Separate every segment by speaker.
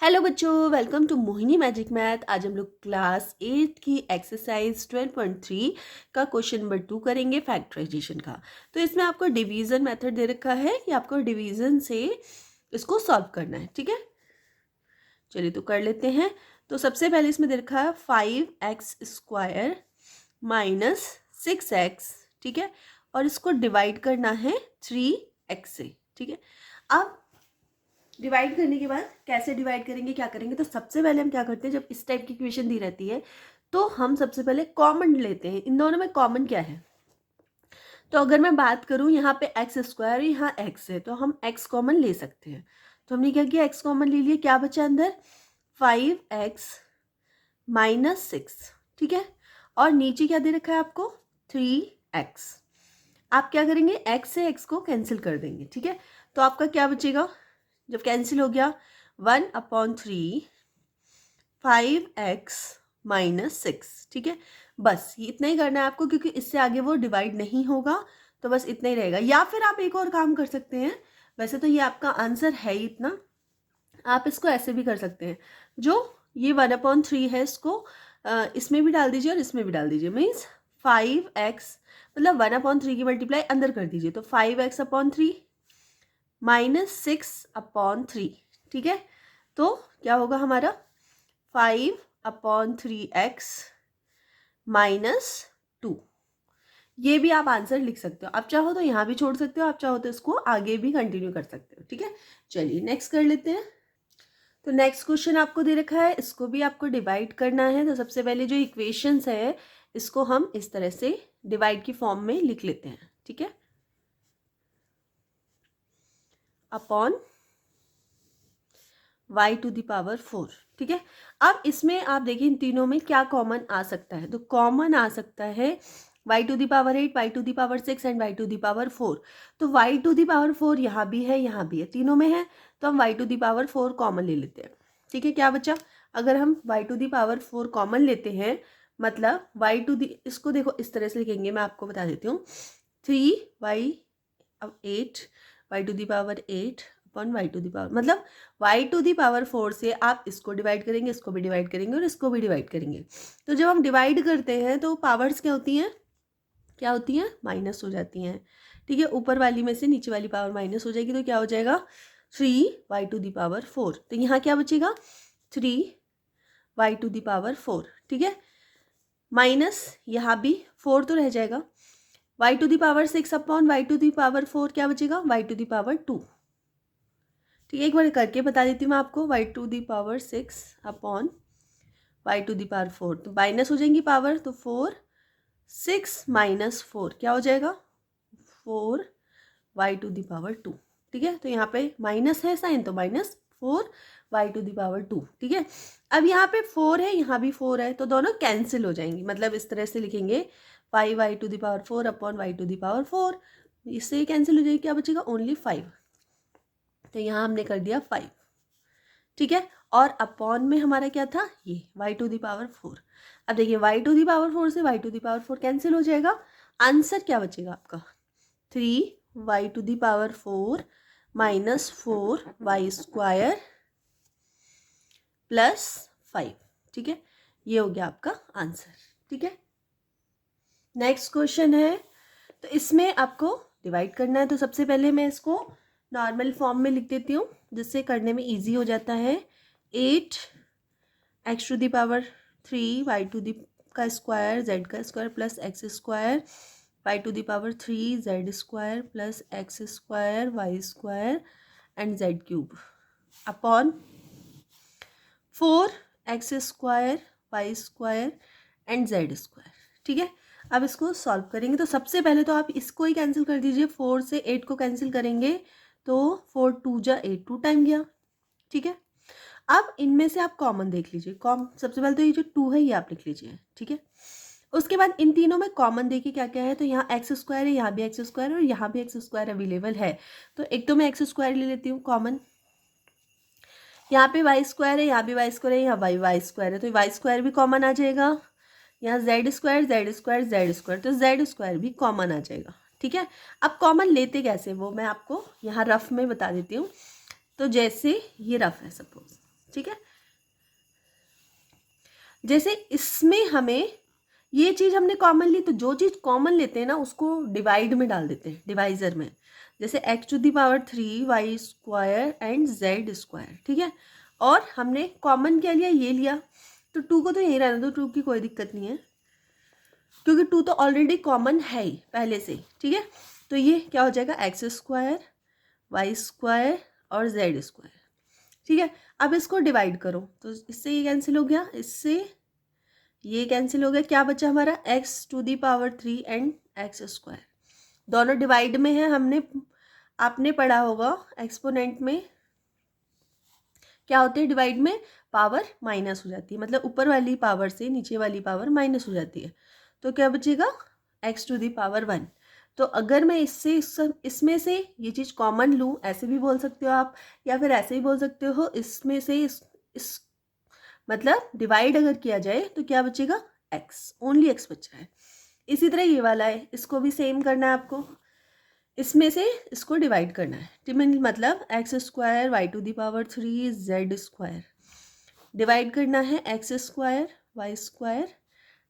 Speaker 1: Hello बच्चों, welcome to Mohini magic math. आज हम लोग क्लास 8 की एक्सरसाइज 12.3 का क्वेश्चन नंबर 2 करेंगे, फैक्टराइजेशन का। तो इसमें आपको डिवीजन मेथड दे रखा है कि आपको डिवीजन से इसको सॉल्व करना है। ठीक है, चलिए तो कर लेते हैं। तो सबसे पहले इसमें दे रखा है 5x² माइनस 6x। ठीक है, और इसको डिवाइड करना है 3x से। ठीक है, अब डिवाइड करने के बाद कैसे डिवाइड करेंगे, क्या करेंगे? तो सबसे पहले हम क्या करते हैं, जब इस टाइप की इक्वेशन दी रहती है तो हम सबसे पहले कॉमन लेते हैं। इन दोनों में कॉमन क्या है? तो अगर मैं बात करूं, यहाँ पे x² यहाँ x है, तो हम x कॉमन ले सकते हैं। तो हमने क्या किया, x कॉमन ले लिया। क्या बचा अंदर? 5x minus 6। ठीक है, और नीचे क्या दे रखा है आपको? 3x। आप क्या करेंगे, x से x को कैंसिल कर देंगे। ठीक है, तो आपका क्या बचेगा जब कैंसिल हो गया? 1/3 5x माइनस 6। ठीक है, बस ये इतना ही करना है आपको, क्योंकि इससे आगे वो डिवाइड नहीं होगा। तो बस इतना ही रहेगा। या फिर आप एक और काम कर सकते हैं। वैसे तो ये आपका आंसर है ही इतना, आप इसको ऐसे भी कर सकते हैं। जो ये 1/3 है, इसको इसमें भी डाल दीजिए और इसमें भी डाल दीजिए। मीन्स 5x, मतलब 1/3 की मल्टीप्लाई अंदर कर दीजिए। तो 5x/3 माइनस 6/3। ठीक है, तो क्या होगा हमारा? 5/3x minus 2। ये भी आप आंसर लिख सकते हो। आप चाहो तो यहाँ भी छोड़ सकते हो, आप चाहो तो इसको आगे भी कंटिन्यू कर सकते हो। ठीक है, चलिए नेक्स्ट कर लेते हैं। तो नेक्स्ट क्वेश्चन आपको दे रखा है, इसको भी आपको डिवाइड करना है। तो सबसे पहले जो इक्वेशंस है, इसको हम इस तरह से डिवाइड की फॉर्म में लिख लेते हैं। ठीक है, अपॉन y⁴। ठीक है, अब इसमें आप देखिए इन तीनों में क्या कॉमन आ सकता है। तो कॉमन आ सकता है y⁸, y⁴ एंड y⁴। तो y⁴ यहाँ भी है, यहाँ भी है, तीनों में है। तो हम y⁴ कॉमन ले लेते हैं। ठीक है, क्या बचा? अगर हम y⁴ कॉमन लेते हैं, मतलब इसको देखो इस तरह से लिखेंगे, मैं आपको बता देती हूँ। 3y8 y⁴ अपॉन y⁴, मतलब y⁴ से आप इसको डिवाइड करेंगे, इसको भी डिवाइड करेंगे और इसको भी डिवाइड करेंगे। तो जब हम डिवाइड करते हैं तो पावर्स क्या होती हैं? क्या होती हैं? माइनस हो जाती हैं। ठीक है, ऊपर वाली में से नीचे वाली पावर माइनस हो जाएगी। तो क्या हो जाएगा? 3y⁴। तो यहाँ क्या बचेगा? 3y⁴। ठीक है, माइनस यहाँ भी 4 तो रह जाएगा। y⁴ अपॉन y⁴ क्या बचेगा? y⁴ ठीक है, एक बार करके बता देती हूँ मैं आपको। y⁴ अपॉन y⁴, तो माइनस हो जाएंगी पावर, तो 4 6 माइनस 4 क्या हो जाएगा? 4y⁴। ठीक है, तो यहाँ पे माइनस है साइन, तो माइनस 4y⁴। ठीक है, अब यहाँ पे 4 है, यहाँ भी 4 है, तो दोनों कैंसिल हो जाएंगी। मतलब इस तरह से लिखेंगे 5y⁴ अपॉन y⁴, इससे कैंसिल हो जाएगी। क्या बचेगा? ओनली 5। तो यहाँ हमने कर दिया 5। ठीक है, और अपॉन में हमारा क्या था? ये y⁴। अब देखिए y⁴ से y⁴ कैंसिल हो जाएगा। आंसर क्या बचेगा आपका? 3y⁴ minus 4y² plus 5। ठीक है, ये हो गया आपका आंसर। ठीक है, नेक्स्ट क्वेश्चन है। तो इसमें आपको डिवाइड करना है। तो सबसे पहले मैं इसको नॉर्मल फॉर्म में लिख देती हूँ, जिससे करने में इजी हो जाता है। 8x⁴ y² z² plus x² y⁴ z² plus x² y² and z³ upon 4x² y² and z²। ठीक है, अब इसको सॉल्व करेंगे। तो सबसे पहले तो आप इसको ही कैंसिल कर दीजिए। 4 से 8 को कैंसिल करेंगे तो 4 2 जा 8, 2 टाइम गया। ठीक है, अब इनमें से आप कॉमन देख लीजिए। सबसे पहले तो ये जो 2 है ये आप लिख लीजिए। ठीक है, उसके बाद इन तीनों में कॉमन देखिए क्या क्या है। तो यहाँ x² है, यहाँ भी x² है और यहाँ भी x² अवेलेबल है। तो एक तो मैं x² ले लेती हूँ कॉमन। यहाँ पे y² है, यहाँ भी y² है, यहाँ y² है, तो y² भी कॉमन आ जाएगा। यहाँ z², तो z² भी कॉमन आ जाएगा। ठीक है, अब कॉमन लेते कैसे वो मैं आपको यहाँ रफ में बता देती हूँ। तो जैसे ये रफ है सपोज, ठीक है। जैसे इसमें हमें ये चीज़ हमने कॉमन ली, तो जो चीज़ कॉमन लेते हैं ना उसको डिवाइड में डाल देते हैं, डिवाइजर में। जैसे x⁻³ y square and z square, ठीक है। और हमने कॉमन क्या लिया, ये लिया, तो 2 को तो यहीं रहने दो, 2 की कोई दिक्कत नहीं है क्योंकि 2 तो ऑलरेडी कॉमन है ही पहले से, ठीक है। तो ये क्या हो जाएगा, x² y² और z², ठीक है। अब इसको डिवाइड करो तो इससे ये कैंसिल हो गया, इससे ये कैंसिल हो गया, क्या बचा हमारा x⁻³ एंड x²। दोनों डिवाइड में है, आपने पढ़ा होगा एक्सपोनेंट में क्या होते हैं, डिवाइड में पावर माइनस हो जाती है, मतलब ऊपर वाली पावर से नीचे वाली पावर माइनस हो जाती है। तो क्या बचेगा, x⁻1। तो अगर मैं इसमें से ये चीज़ कॉमन लूँ, ऐसे भी बोल सकते हो आप, या फिर ऐसे भी बोल सकते हो, इसमें से इस मतलब डिवाइड अगर किया जाए तो क्या बचेगा, x, ओनली x बच रहा है। इसी तरह ये वाला है, इसको भी सेम करना है आपको, इसमें से इसको डिवाइड करना है, मतलब x² y⁻³ z², डिवाइड करना है x² y²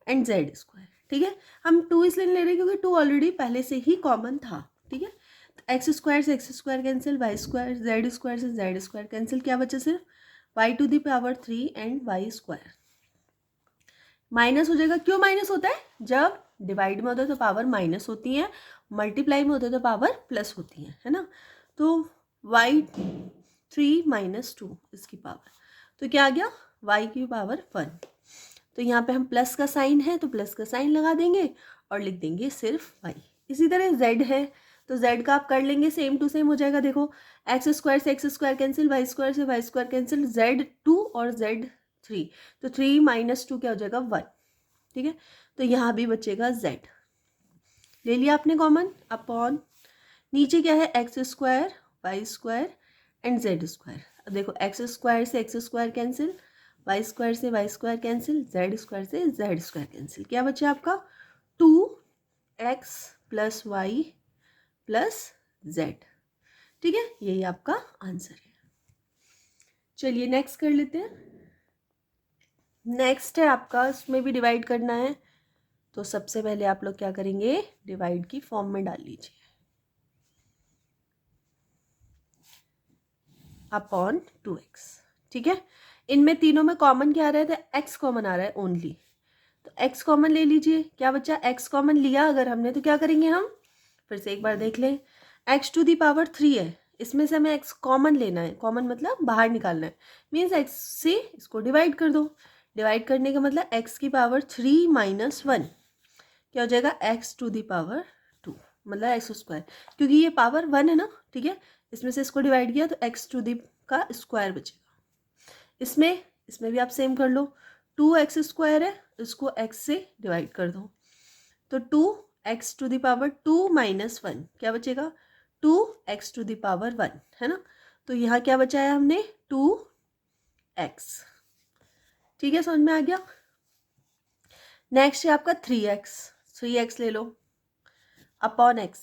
Speaker 1: एंड z², ठीक है। हम 2 इसलिए ले रहे हैं क्योंकि 2 ऑलरेडी पहले से ही कॉमन था, ठीक है। तो x² से x² कैंसिल, y² z² से z² कैंसिल, क्या बचा सिर्फ y⁻³ एंड y²। माइनस हो जाएगा, क्यों माइनस होता है, जब डिवाइड में होता है तो पावर माइनस होती है, मल्टीप्लाई में होता है तो पावर प्लस होती है ना। तो y3 - 2 इसकी पावर, तो क्या आ गया, y⁻1। तो यहाँ पे हम प्लस का साइन है तो प्लस का साइन लगा देंगे और लिख देंगे सिर्फ y। इसी तरह z है तो z का आप कर लेंगे, सेम टू सेम हो जाएगा। देखो x² से x² कैंसिल, y² से y² कैंसिल, z2 और z3, तो 3 - 2 क्या हो जाएगा, 1, ठीक है। तो यहाँ भी बचेगा z, ले लिया आपने कॉमन, अपॉन नीचे क्या है, x² y² एंड z²। अब देखो x² से x² कैंसिल, y² से y² कैंसिल, z² से z² कैंसिल, क्या बचा आपका 2x + y + z, ठीक है। यही आपका आंसर है। चलिए नेक्स्ट कर लेते हैं। नेक्स्ट है आपका, इसमें भी डिवाइड करना है, तो सबसे पहले आप लोग क्या करेंगे, डिवाइड की फॉर्म में डाल लीजिए, अपॉन 2x, ठीक है। इनमें तीनों में कॉमन क्या आ रहा है, तो x कॉमन आ रहा है ओनली, तो x कॉमन ले लीजिए। क्या बच्चा, x कॉमन लिया अगर हमने तो क्या करेंगे हम, फिर से एक बार देख लें, x⁻³ है, इसमें से हमें x कॉमन लेना है, कॉमन मतलब बाहर निकालना है, मीन्स x से इसको डिवाइड कर दो। डिवाइड करने का मतलब x⁻3 - 1 क्या हो जाएगा, x⁻2 मतलब x², क्योंकि ये पावर 1 है ना, ठीक है। इसमें से इसको डिवाइड किया तो x⁻² बचेगा। इसमें भी आप सेम कर लो, 2x² है, इसको x से डिवाइड कर दो, तो 2x⁻2 - 1 क्या बचेगा, 2x⁻1 है ना। तो यहाँ क्या बचाया हमने, 2x, ठीक है, समझ में आ गया। नेक्स्ट है आपका 3x ले लो, अपॉन x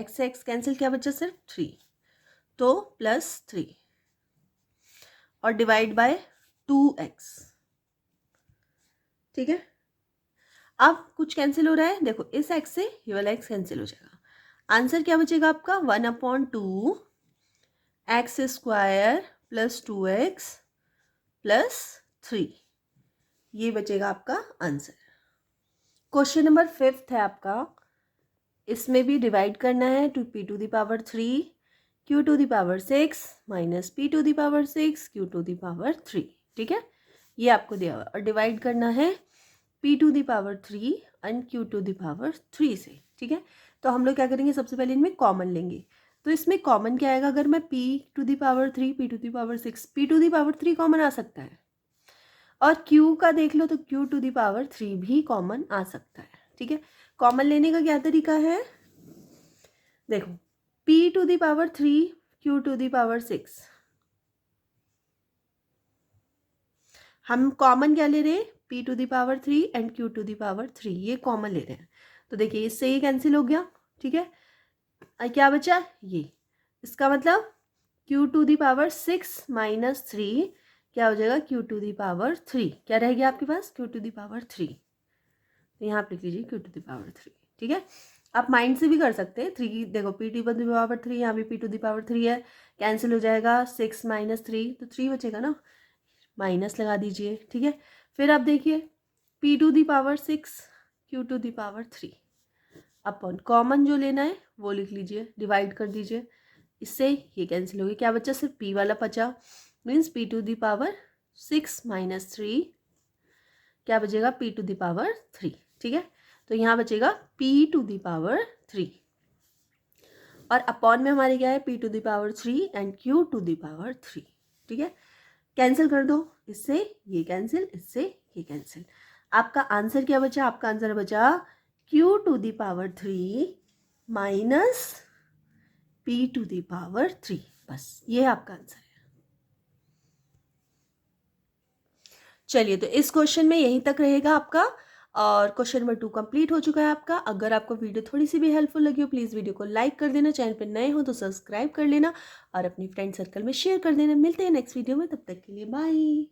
Speaker 1: से x कैंसिल, क्या बचा सिर्फ 3, तो +3 और डिवाइड बाय 2x, ठीक है। अब कुछ कैंसिल हो रहा है, देखो इस x से ये वाला x कैंसिल हो जाएगा, आंसर क्या बचेगा आपका, 1/2 x² + 2x + 3, ये बचेगा आपका आंसर। क्वेश्चन नंबर 5 है आपका, इसमें भी डिवाइड करना है, to p⁻3 q⁻6 - p⁻6 q⁻3, ठीक है। ये आपको दिया हुआ और डिवाइड करना है p⁻3 एंड q⁻3 से, ठीक है। तो हम लोग क्या करेंगे, सबसे पहले इनमें कॉमन लेंगे, तो इसमें कॉमन क्या आएगा, अगर मैं p⁻3 p⁻6 p⁻3 कॉमन आ सकता है, और q का देख लो तो q⁻3 भी कॉमन आ सकता है, ठीक है। कॉमन लेने का क्या तरीका है, देखो p⁻3 q⁻6, हम कॉमन क्या ले रहे हैं, p⁻3 एंड q⁻3, ये कॉमन ले रहे हैं, तो देखिए इससे ये कैंसिल हो गया, ठीक है। क्या बचा, ये, इसका मतलब q⁻6 - 3 क्या हो जाएगा क्यू टू दी पावर 3, क्या रहेगी आपके पास क्यू टू दी पावर 3, तो यहाँ आप लिख लीजिए क्यू टू दी पावर 3। ठीक है, आप माइंड से भी कर सकते हैं। 3 देखो पी टू दी पावर 3, यहाँ भी पी टू दी पावर 3 है, कैंसिल हो जाएगा 6 माइनस 3, तो 3 बचेगा ना, माइनस लगा दीजिए। ठीक है, फिर आप देखिए P to the power 6 Q to the power 3 अपन कॉमन जो लेना है वो लिख लीजिए, डिवाइड कर दीजिए, इससे ये कैंसिल हो गया, क्या बचा सिर्फ पी वाला बचा, means P to the power 6 minus 3, क्या बचेगा पी टू दी पावर 3। ठीक है, तो यहाँ बचेगा पी टू दी पावर 3 और अपॉन में हमारे क्या है P to the power 3 and Q to the power 3। ठीक है, कैंसिल कर दो, इससे ये कैंसिल, इससे ये कैंसिल, आपका आंसर क्या बचा, आपका आंसर बचा Q to the power 3 minus P to the power 3, बस ये आपका आंसर है। चलिए, तो इस क्वेश्चन में यहीं तक रहेगा आपका, और क्वेश्चन नंबर 2 कंप्लीट हो चुका है आपका। अगर आपको वीडियो थोड़ी सी भी हेल्पफुल लगी हो प्लीज़ वीडियो को लाइक कर देना, चैनल पर नए हो तो सब्सक्राइब कर लेना और अपनी फ्रेंड सर्कल में शेयर कर देना। मिलते हैं नेक्स्ट वीडियो में, तब तक के लिए बाय।